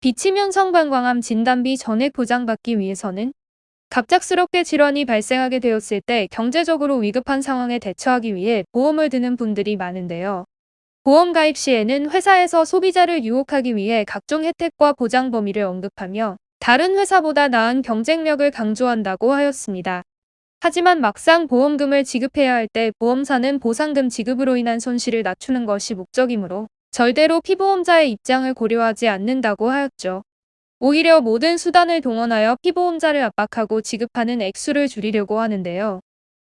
비치면성 방광암 진단비 전액 보장받기 위해서는 갑작스럽게 질환이 발생하게 되었을 때 경제적으로 위급한 상황에 대처하기 위해 보험을 드는 분들이 많은데요. 보험 가입 시에는 회사에서 소비자를 유혹하기 위해 각종 혜택과 보장 범위를 언급하며 다른 회사보다 나은 경쟁력을 강조한다고 하였습니다. 하지만 막상 보험금을 지급해야 할 때 보험사는 보상금 지급으로 인한 손실을 낮추는 것이 목적이므로 절대로 피보험자의 입장을 고려하지 않는다고 하였죠. 오히려 모든 수단을 동원하여 피보험자를 압박하고 지급하는 액수를 줄이려고 하는데요.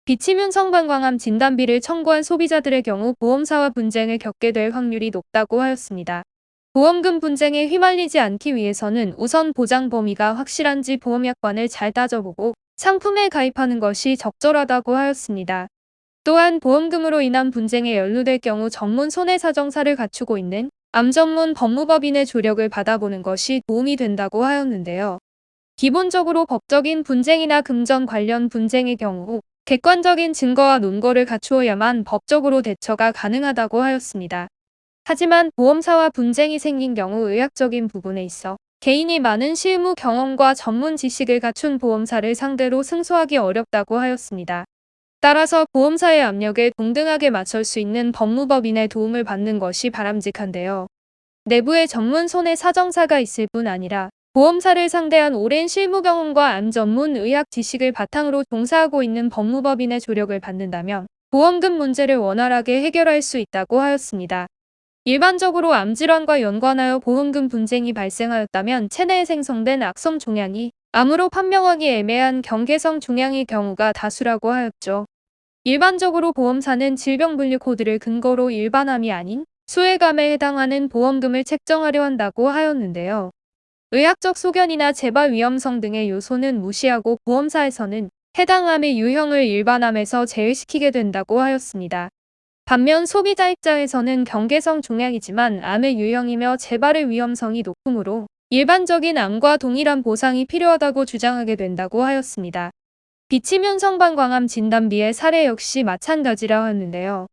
비치면 성방광암 진단비를 청구한 소비자들의 경우 보험사와 분쟁을 겪게 될 확률이 높다고 하였습니다. 보험금 분쟁에 휘말리지 않기 위해서는 우선 보장 범위가 확실한지 보험약관을 잘 따져보고 상품에 가입하는 것이 적절하다고 하였습니다. 또한 보험금으로 인한 분쟁에 연루될 경우 전문 손해사정사를 갖추고 있는 암 전문 법무법인의 조력을 받아보는 것이 도움이 된다고 하였는데요. 기본적으로 법적인 분쟁이나 금전 관련 분쟁의 경우 객관적인 증거와 논거를 갖추어야만 법적으로 대처가 가능하다고 하였습니다. 하지만 보험사와 분쟁이 생긴 경우 의학적인 부분에 있어 개인이 많은 실무 경험과 전문 지식을 갖춘 보험사를 상대로 승소하기 어렵다고 하였습니다. 따라서 보험사의 압력에 동등하게 맞설 수 있는 법무법인의 도움을 받는 것이 바람직한데요. 내부에 전문 손해사정사가 있을 뿐 아니라 보험사를 상대한 오랜 실무 경험과 암 전문 의학 지식을 바탕으로 종사하고 있는 법무법인의 조력을 받는다면 보험금 문제를 원활하게 해결할 수 있다고 하였습니다. 일반적으로 암질환과 연관하여 보험금 분쟁이 발생하였다면 체내에 생성된 악성 종양이 암으로 판명하기 애매한 경계성 종양의 경우가 다수라고 하였죠. 일반적으로 보험사는 질병분류 코드를 근거로 일반암이 아닌 소외감에 해당하는 보험금을 책정하려 한다고 하였는데요. 의학적 소견이나 재발 위험성 등의 요소는 무시하고 보험사에서는 해당 암의 유형을 일반암에서 제외시키게 된다고 하였습니다. 반면 소비자 입장에서는 경계성 종양이지만 암의 유형이며 재발의 위험성이 높으므로 일반적인 암과 동일한 보상이 필요하다고 주장하게 된다고 하였습니다. 비치면성 방광암 진단비의 사례 역시 마찬가지라 하였는데요.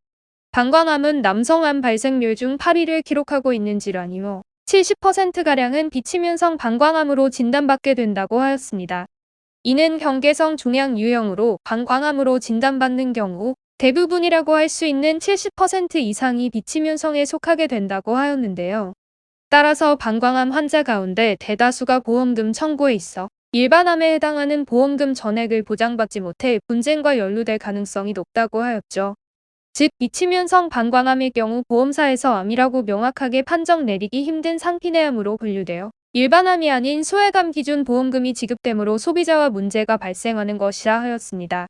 방광암은 남성암 발생률 중 8위를 기록하고 있는 질환이며 70%가량은 비치면성 방광암으로 진단받게 된다고 하였습니다. 이는 경계성 종양 유형으로 방광암으로 진단받는 경우 대부분이라고 할 수 있는 70% 이상이 비치면성에 속하게 된다고 하였는데요. 따라서 방광암 환자 가운데 대다수가 보험금 청구에 있어 일반암에 해당하는 보험금 전액을 보장받지 못해 분쟁과 연루될 가능성이 높다고 하였죠. 즉 비치면성 방광암의 경우 보험사에서 암이라고 명확하게 판정 내리기 힘든 상피내암으로 분류되어 일반암이 아닌 소외감 기준 보험금이 지급되므로 소비자와 문제가 발생하는 것이라 하였습니다.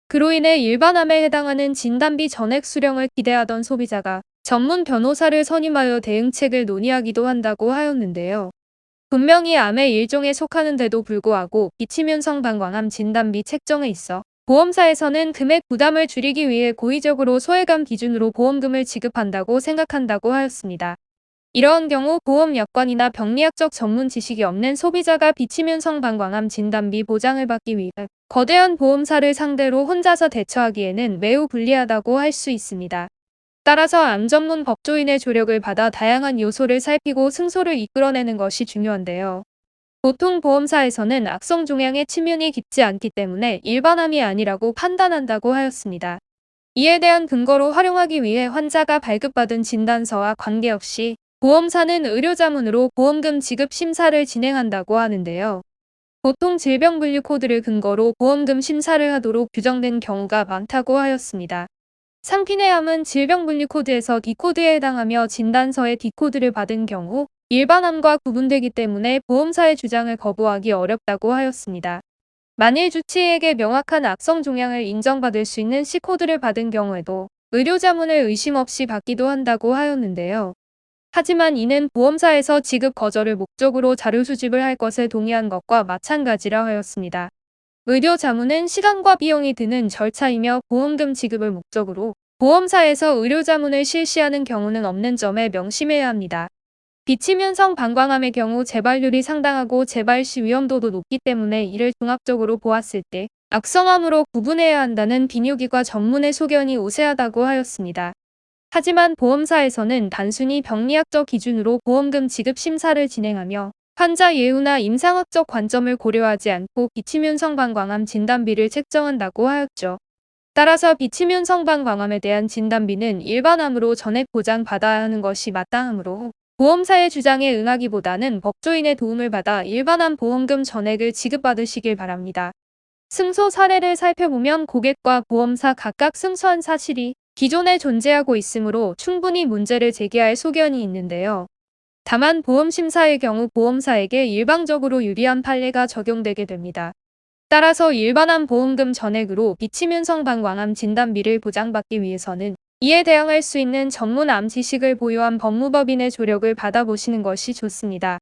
그로 인해 일반암에 해당하는 진단비 전액 수령을 기대하던 소비자가 전문 변호사를 선임하여 대응책을 논의하기도 한다고 하였는데요. 분명히 암의 일종에 속하는데도 불구하고 비치면성 방광암 진단비 책정에 있어 보험사에서는 금액 부담을 줄이기 위해 고의적으로 소외감 기준으로 보험금을 지급한다고 생각한다고 하였습니다. 이러한 경우 보험약관이나 병리학적 전문 지식이 없는 소비자가 비치면성 방광암 진단비 보장을 받기 위해 거대한 보험사를 상대로 혼자서 대처하기에는 매우 불리하다고 할 수 있습니다. 따라서 암 전문 법조인의 조력을 받아 다양한 요소를 살피고 승소를 이끌어내는 것이 중요한데요. 보통 보험사에서는 악성 종양의 치명이 깊지 않기 때문에 일반암이 아니라고 판단한다고 하였습니다. 이에 대한 근거로 활용하기 위해 환자가 발급받은 진단서와 관계없이 보험사는 의료자문으로 보험금 지급 심사를 진행한다고 하는데요. 보통 질병분류 코드를 근거로 보험금 심사를 하도록 규정된 경우가 많다고 하였습니다. 상피내암은 질병분류 코드에서 D코드에 해당하며 진단서에 D코드를 받은 경우 일반암과 구분되기 때문에 보험사의 주장을 거부하기 어렵다고 하였습니다. 만일 주치의에게 명확한 악성 종양을 인정받을 수 있는 C코드를 받은 경우에도 의료자문을 의심 없이 받기도 한다고 하였는데요. 하지만 이는 보험사에서 지급 거절을 목적으로 자료 수집을 할 것에 동의한 것과 마찬가지라 하였습니다. 의료 자문은 시간과 비용이 드는 절차이며 보험금 지급을 목적으로 보험사에서 의료 자문을 실시하는 경우는 없는 점에 명심해야 합니다. 비치면성 방광암의 경우 재발률이 상당하고 재발 시 위험도도 높기 때문에 이를 종합적으로 보았을 때 악성암으로 구분해야 한다는 비뇨기과 전문의 소견이 우세하다고 하였습니다. 하지만 보험사에서는 단순히 병리학적 기준으로 보험금 지급 심사를 진행하며 환자 예우나 임상학적 관점을 고려하지 않고 비치면 성방광암 진단비를 책정한다고 하였죠. 따라서 비치면 성방광암에 대한 진단비는 일반암으로 전액 보장받아야 하는 것이 마땅하므로 보험사의 주장에 응하기보다는 법조인의 도움을 받아 일반암 보험금 전액을 지급받으시길 바랍니다. 승소 사례를 살펴보면 고객과 보험사 각각 승소한 사실이 기존에 존재하고 있으므로 충분히 문제를 제기할 소견이 있는데요. 다만 보험심사의 경우 보험사에게 일방적으로 유리한 판례가 적용되게 됩니다. 따라서 일반암 보험금 전액으로 비치면 성방광암 진단비를 보장받기 위해서는 이에 대항할 수 있는 전문 암 지식을 보유한 법무법인의 조력을 받아보시는 것이 좋습니다.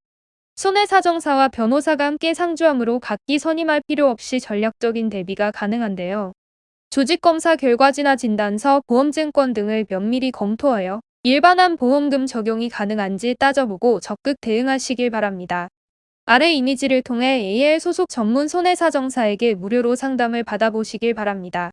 손해사정사와 변호사가 함께 상주함으로 각기 선임할 필요 없이 전략적인 대비가 가능한데요. 조직검사 결과지나 진단서, 보험증권 등을 면밀히 검토하여 일반암 보험금 적용이 가능한지 따져보고 적극 대응하시길 바랍니다. 아래 이미지를 통해 AL 소속 전문 손해사정사에게 무료로 상담을 받아보시길 바랍니다.